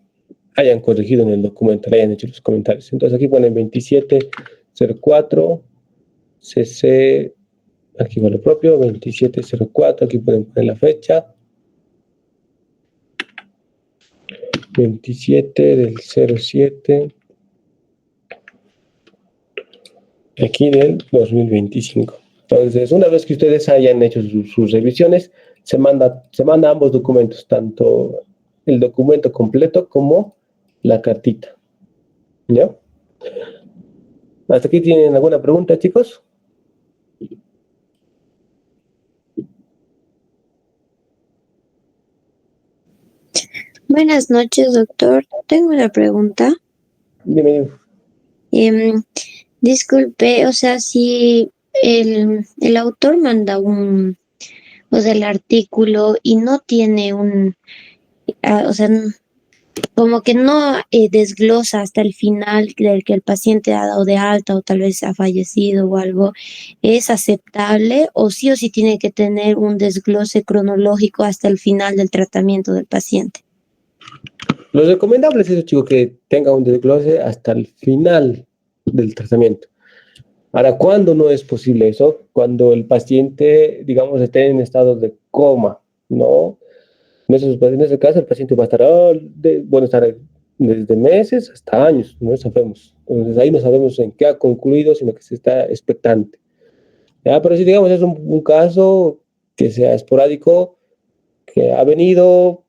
hayan corregido en el documento, le hayan hecho los comentarios. Entonces, aquí ponen 2704 CC, aquí va lo propio, 2704, aquí pueden poner la fecha. 27 del 07, aquí del 2025. Entonces, una vez que ustedes hayan hecho sus revisiones, se manda ambos documentos, tanto el documento completo como la cartita. ¿Ya? ¿Hasta aquí tienen alguna pregunta, chicos? Buenas noches, doctor. Tengo una pregunta. Dime. Disculpe, o sea, si el autor manda o sea, el artículo y no tiene o sea, como que no desglosa hasta el final del que el paciente ha dado de alta o tal vez ha fallecido o algo, ¿es aceptable o sí tiene que tener un desglose cronológico hasta el final del tratamiento del paciente? Lo recomendable es eso, chico, que tenga un desglose hasta el final del tratamiento. Ahora, ¿cuándo no es posible eso? Cuando el paciente, digamos, esté en estado de coma, ¿no? En ese caso, el paciente va a estar, estar desde meses hasta años, no sabemos. Entonces, ahí no sabemos en qué ha concluido, sino que se está expectante. ¿Ya? Pero si, digamos, es un caso que sea esporádico, que ha venido,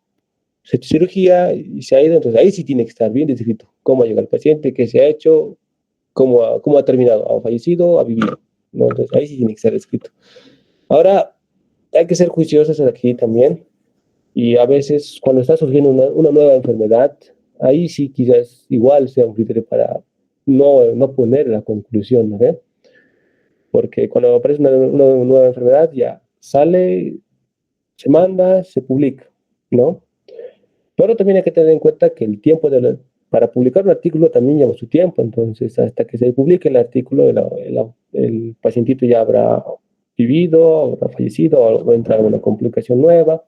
se ha hecho cirugía y se ha ido, entonces ahí sí tiene que estar bien descrito cómo ha llegado el paciente, qué se ha hecho, cómo ha terminado, ha fallecido, ha vivido, ¿no? Entonces ahí sí tiene que estar escrito. Ahora, hay que ser juiciosos aquí también, y a veces cuando está surgiendo una nueva enfermedad, ahí sí quizás igual sea un criterio para no poner la conclusión, ¿no? Porque cuando aparece una nueva enfermedad ya sale, se manda, se publica, ¿no? Pero también hay que tener en cuenta que el tiempo para publicar un artículo también lleva su tiempo, entonces hasta que se publique el artículo, el pacientito ya habrá vivido, habrá fallecido, o va a entrar una complicación nueva,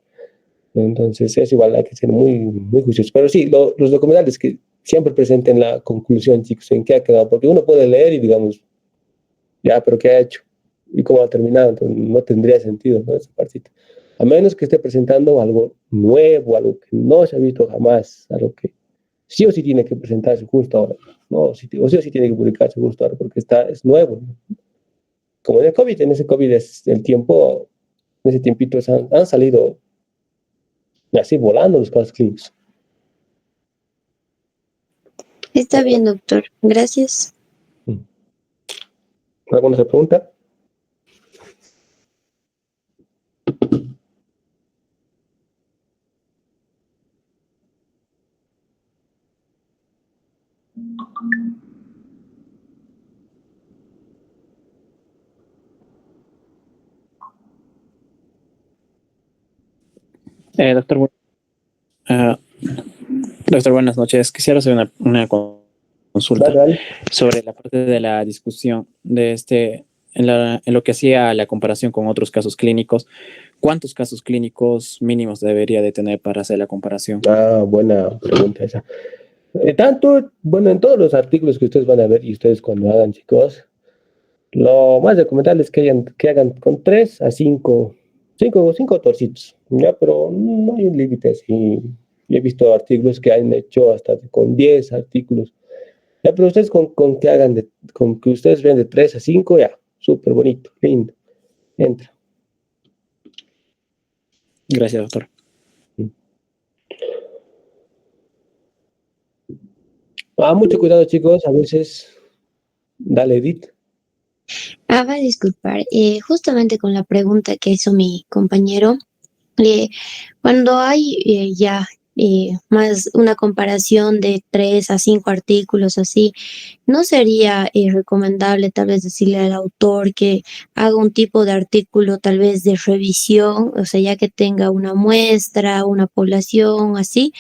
entonces es igual, hay que ser muy juiciosos. Pero sí, los recomendables es que siempre presenten la conclusión, chicos, en qué ha quedado, porque uno puede leer y digamos, ya, pero ¿qué ha hecho? ¿Y cómo ha terminado? Entonces no tendría sentido, ¿no? Esa partita. A menos que esté presentando algo nuevo, algo que no se ha visto jamás, algo que sí o sí tiene que presentarse justo ahora, ¿no? O sí o sí tiene que publicarse justo ahora, porque es nuevo, ¿no? Como en el COVID, en ese COVID es el tiempo En ese tiempito han salido así volando los casos clínicos. Está bien, doctor. Gracias. ¿Alguna otra pregunta? Doctor, ah, doctor, buenas noches. Quisiera hacer una consulta Dale, dale. sobre la parte de la discusión de en lo que hacía la comparación con otros casos clínicos. ¿Cuántos casos clínicos mínimos debería de tener para hacer la comparación? Buena pregunta esa. Bueno, en todos los artículos que ustedes van a ver y ustedes cuando hagan, chicos, lo más recomendable es que hagan con 3 a 5 autorcitos, ¿ya? Pero no hay un límite así. Yo he visto artículos que han hecho hasta con 10 artículos. Ya, pero ustedes con que con que ustedes vean de 3 a 5 ya, súper bonito, lindo, entra. Gracias, doctor. Mucho cuidado, chicos, a veces, dale, Edith. Va a disculpar, justamente con la pregunta que hizo mi compañero, cuando hay ya más una comparación de 3 a 5 artículos así, ¿no sería recomendable tal vez decirle al autor que haga un tipo de artículo tal vez de revisión, o sea, ya que tenga una muestra, una población así,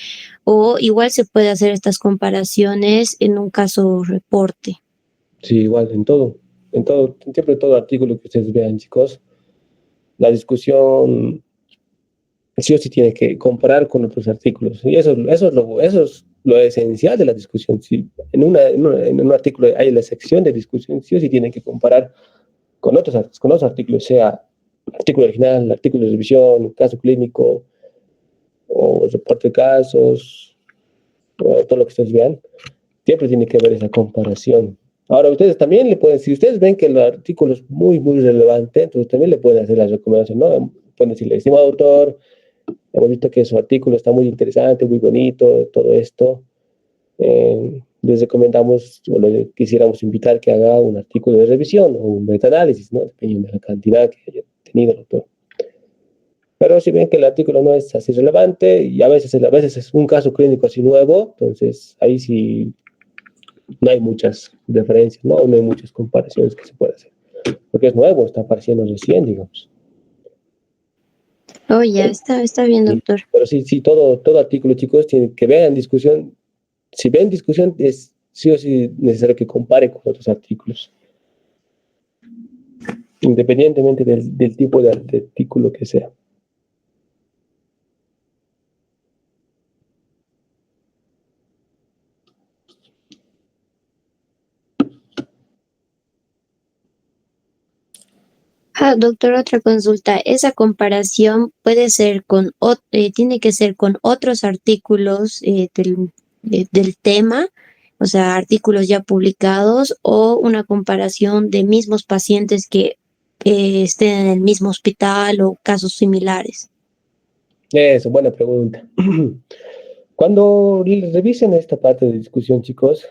o igual se puede hacer estas comparaciones en un caso reporte? Sí, igual, siempre todo artículo que ustedes vean, chicos, la discusión sí o sí tiene que comparar con otros artículos. Y eso es lo esencial de la discusión. Si en un artículo hay la sección de discusión, sí o sí tienen que comparar con otros artículos, sea artículo original, artículo de revisión, caso clínico, o reporte de casos, o todo lo que ustedes vean. Siempre tiene que haber esa comparación. Ahora, ustedes también le pueden, si ustedes ven que el artículo es muy, muy relevante, entonces también le pueden hacer la recomendación, ¿no? Pueden decirle, estimado autor, hemos visto que su artículo está muy interesante, muy bonito, todo esto. Les recomendamos o le quisiéramos invitar que haga un artículo de revisión o un metaanálisis, ¿no? Dependiendo de la cantidad que haya tenido el autor. Pero si ven que el artículo no es así relevante y a veces es un caso clínico así nuevo, entonces ahí sí no hay muchas referencias, ¿no? No hay muchas comparaciones que se pueda hacer. Porque es nuevo, está apareciendo recién, digamos. Oh, ya, está bien, doctor. Pero sí, todo artículo, chicos, tiene que vean discusión. Si ven discusión, es sí o sí necesario que compare con otros artículos, independientemente del tipo de artículo que sea. Doctor, otra consulta. ¿Esa comparación puede ser tiene que ser con otros artículos del tema, o sea, artículos ya publicados, o una comparación de mismos pacientes que estén en el mismo hospital o casos similares? Eso, buena pregunta. Cuando revisen esta parte de discusión, chicos,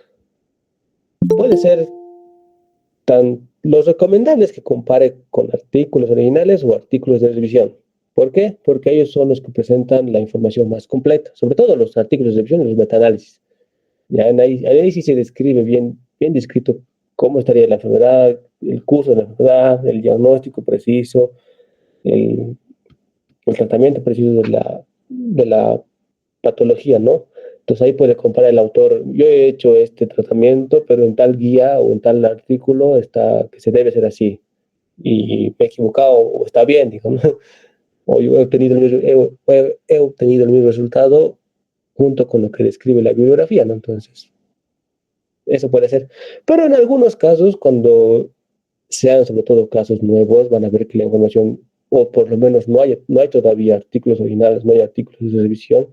puede ser lo recomendable es que compare con artículos originales o artículos de revisión. ¿Por qué? Porque ellos son los que presentan la información más completa, sobre todo los artículos de revisión y los metaanálisis. Ya ahí sí se describe bien descrito cómo estaría la enfermedad, el curso de la enfermedad, el diagnóstico preciso, el, el tratamiento preciso de la patología, ¿no? Entonces ahí puede comparar el autor, yo he hecho este tratamiento, pero en tal guía o en tal artículo está que se debe hacer así. Y me he equivocado o está bien, digamos. O yo he obtenido el mismo resultado junto con lo que describe la bibliografía, ¿no? Entonces, eso puede ser. Pero en algunos casos, cuando sean sobre todo casos nuevos, van a ver que la información, o por lo menos no hay todavía artículos originales, no hay artículos de revisión.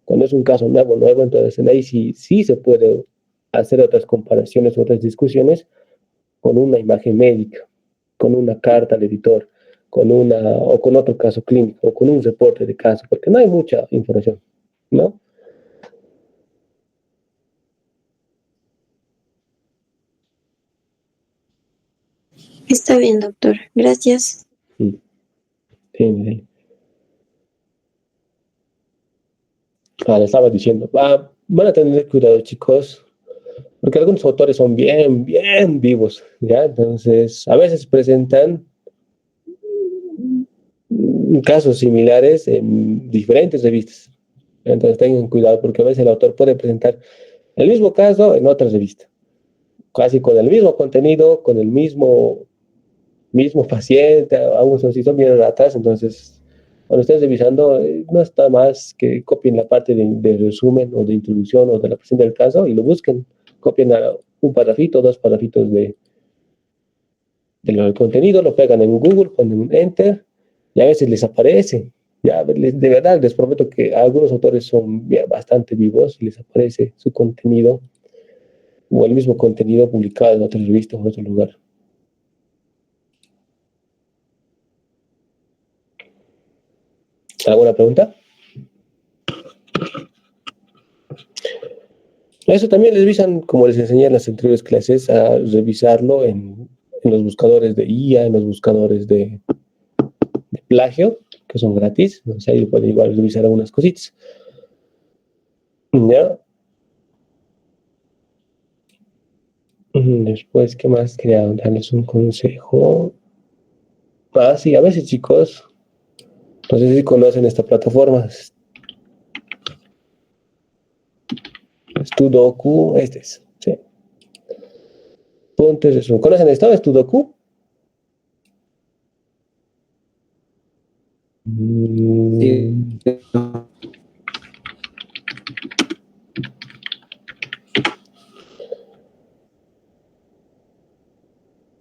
Cuando es un caso nuevo, entonces en ahí sí se puede hacer otras comparaciones, otras discusiones con una imagen médica, con una carta al editor, o con otro caso clínico, o con un reporte de caso, porque no hay mucha información, ¿no? Está bien, doctor. Gracias. Mm. Sí, Miguel. Le estaba diciendo, van a tener cuidado, chicos, porque algunos autores son bien, bien vivos, ¿ya? Entonces, a veces presentan casos similares en diferentes revistas. Entonces, tengan cuidado, porque a veces el autor puede presentar el mismo caso en otra revista, casi con el mismo contenido, con el mismo paciente, algunos sí son bien ratas, entonces cuando estés revisando, no está más que copien la parte de resumen o de introducción o de la presentación del caso y lo busquen, copien un parrafito, dos parrafitos del contenido, lo pegan en Google, ponen Enter y a veces les aparece. Ya, de verdad, les prometo que algunos autores son bastante vivos y les aparece su contenido o el mismo contenido publicado en otra revista o en otro lugar. ¿Alguna pregunta? Eso también les revisan, como les enseñé en las anteriores clases, a revisarlo en los buscadores de IA, en los buscadores de plagio, que son gratis. O sea, ahí pueden igual revisar algunas cositas. ¿Ya? Después, ¿qué más? Quería darles un consejo. Sí, a veces, chicos, no sé si conocen esta plataforma. Studoku, este es. Sí. Ponte eso. ¿Conocen esto? Studoku. Sí.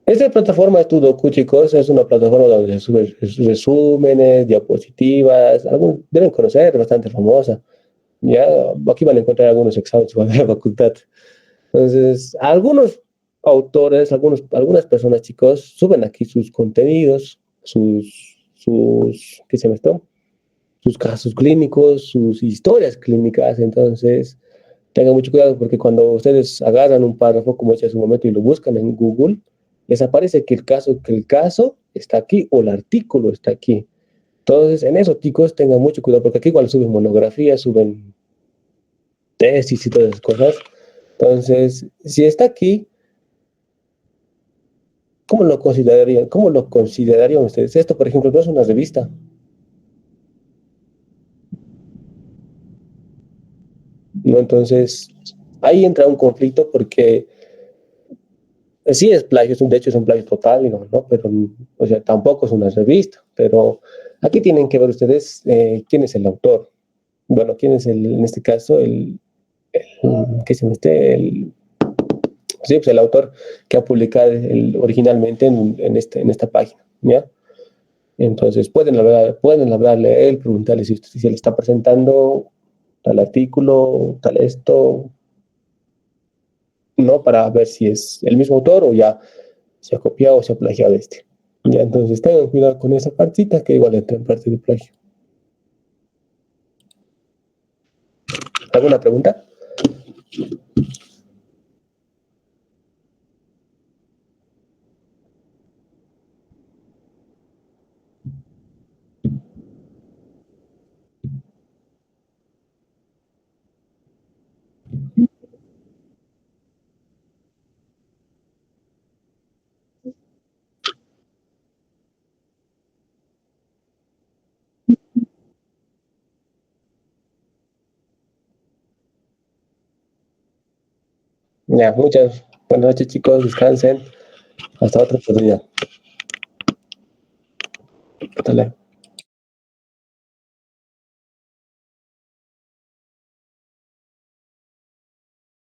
Esta plataforma de Sudoku, chicos, es una plataforma donde se suben resúmenes, diapositivas, algunos deben conocer, bastante famosa. Ya, aquí van a encontrar algunos exámenes de la facultad. Entonces, algunos autores, algunas personas, chicos, suben aquí sus contenidos, ¿qué se llama esto? Sus casos clínicos, sus historias clínicas. Entonces, tengan mucho cuidado porque cuando ustedes agarran un párrafo, como hice hace un momento, y lo buscan en Google, les aparece que el caso está aquí o el artículo está aquí. Entonces, en eso, chicos, tengan mucho cuidado porque aquí igual suben monografías, suben tesis y todas esas cosas. Entonces, si está aquí, ¿cómo lo considerarían? ¿Cómo lo considerarían ustedes? Esto, por ejemplo, no es una revista. ¿No? Entonces, ahí entra un conflicto porque sí es plagio, de hecho es un plagio total, digamos, ¿no? Pero, o sea, tampoco es una revista. Pero aquí tienen que ver ustedes quién es el autor. Bueno, quién es en este caso, ¿qué se me esté? Sí, pues el autor que ha publicado originalmente en esta página, ¿ya? Entonces pueden hablarle a él, preguntarle si él está presentando tal artículo, tal esto, ¿no? Para ver si es el mismo autor o ya se ha copiado o se ha plagiado de este. Ya, entonces tengan cuidado con esa partita que igual entra en parte de plagio. ¿Alguna pregunta? Ya, muchas buenas noches, chicos, descansen. Hasta otra oportunidad. Hasta luego.